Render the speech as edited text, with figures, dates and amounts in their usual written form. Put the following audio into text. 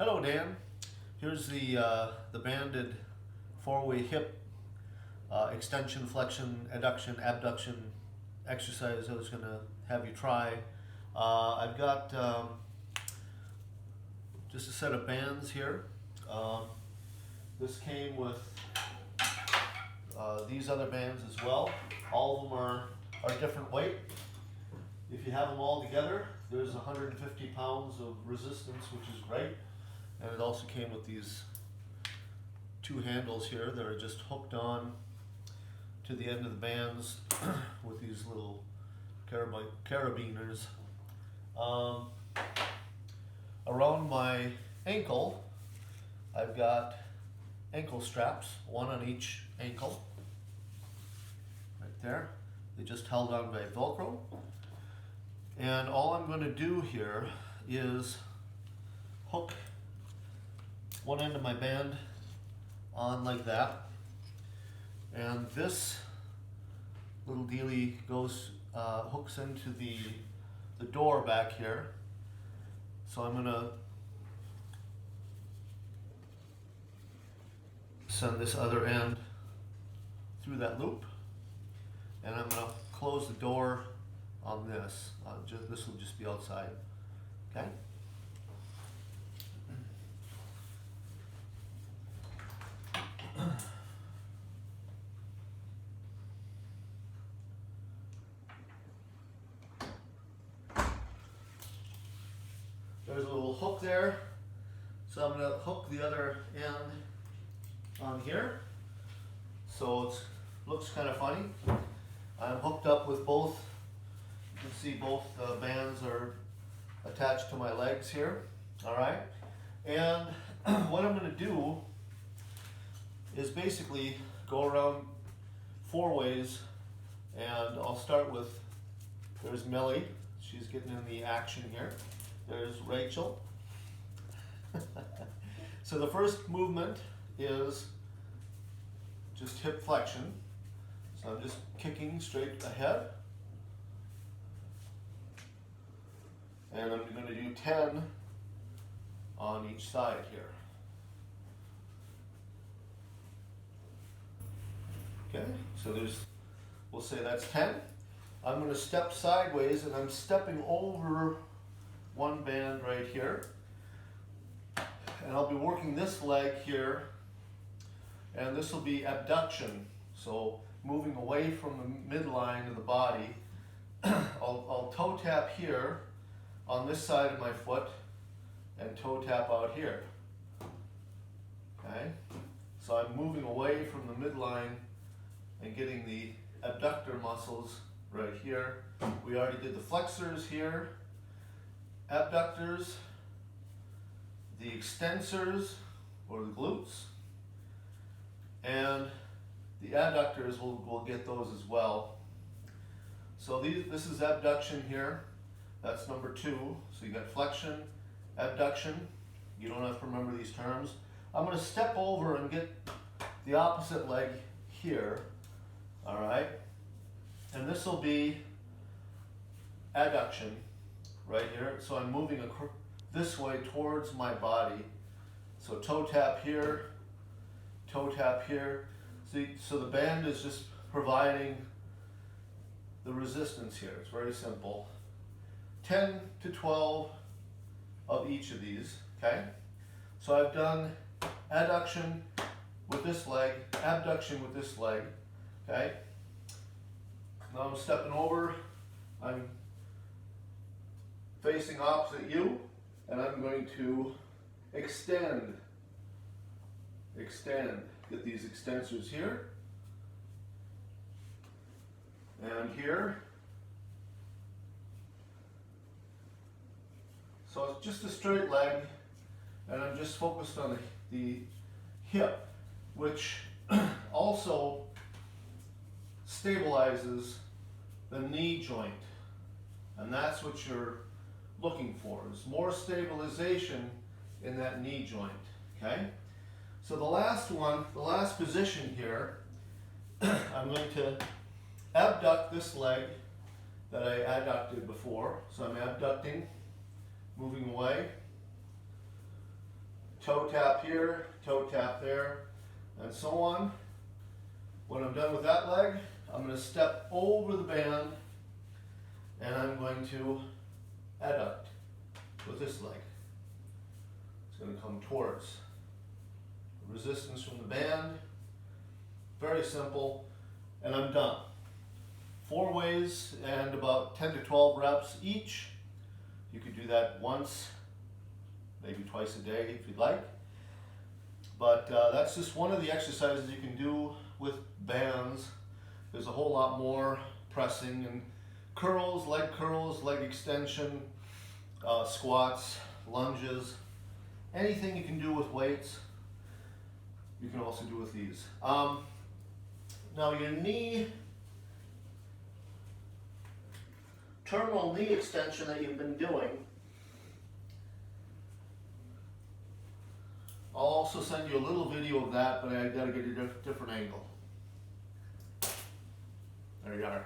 Hello, Dan. Here's the banded four-way hip extension, flexion, adduction, abduction exercise I was going to have you try. I've got just a set of bands here. This came with these other bands as well. All of them are different weight. If you have them all together, there's 150 pounds of resistance, which is great. And it also came with these two handles here that are just hooked on to the end of the bands with these little carabiners. Around my ankle, I've got ankle straps, one on each ankle, right there. They just held on by Velcro. And all I'm going to do here is hook one end of my band on like that, and this little dealie goes hooks into the door back here. So I'm gonna send this other end through that loop, and I'm gonna close the door on this. This will just be outside. Okay. There's a little hook there, so I'm going to hook the other end on here. So it looks kind of funny. I'm hooked up with both. You can see both bands are attached to my legs here. All right, and what I'm going to do is basically go around four ways, and I'll start with, there's Millie, she's getting in the action here. There's Rachel. So the first movement is just hip flexion. So I'm just kicking straight ahead. And I'm going to do 10 on each side here. Okay, so we'll say that's 10. I'm going to step sideways, and I'm stepping over one band right here. And I'll be working this leg here, and this will be abduction. So moving away from the midline of the body. I'll toe tap here on this side of my foot and toe tap out here. Okay, so I'm moving away from the midline and getting the abductor muscles right here. We already did the flexors here, abductors, the extensors or the glutes, and the adductors, we'll get those as well. So this is abduction here. That's number 2. So you got flexion, abduction. You don't have to remember these terms. I'm going to step over and get the opposite leg here. All right, and this will be adduction right here. So I'm moving this way towards my body. So toe tap here, toe tap here. See, so the band is just providing the resistance here. It's very simple. 10 to 12 of each of these, okay? So I've done adduction with this leg, abduction with this leg. Okay, now I'm stepping over, I'm facing opposite you, and I'm going to extend, get these extensors here, and here. So it's just a straight leg, and I'm just focused on the hip, which also stabilizes the knee joint, and that's what you're looking for, is more stabilization in that knee joint. Okay, so the last one, the last position here, I'm going to abduct this leg that I adducted before. So I'm abducting, moving away, toe tap here, toe tap there, and so on. When I'm done with that leg, I'm going to step over the band and I'm going to adduct with this leg. It's going to come towards. Resistance from the band. Very simple. And I'm done. 4 ways and about 10 to 12 reps each. You could do that once, maybe twice a day if you'd like. But that's just one of the exercises you can do with bands. There's a whole lot more: pressing and curls, leg extension, squats, lunges, anything you can do with weights, you can also do with these. Now your knee, terminal knee extension that you've been doing, I'll also send you a little video of that, but I gotta get a different angle. There you are.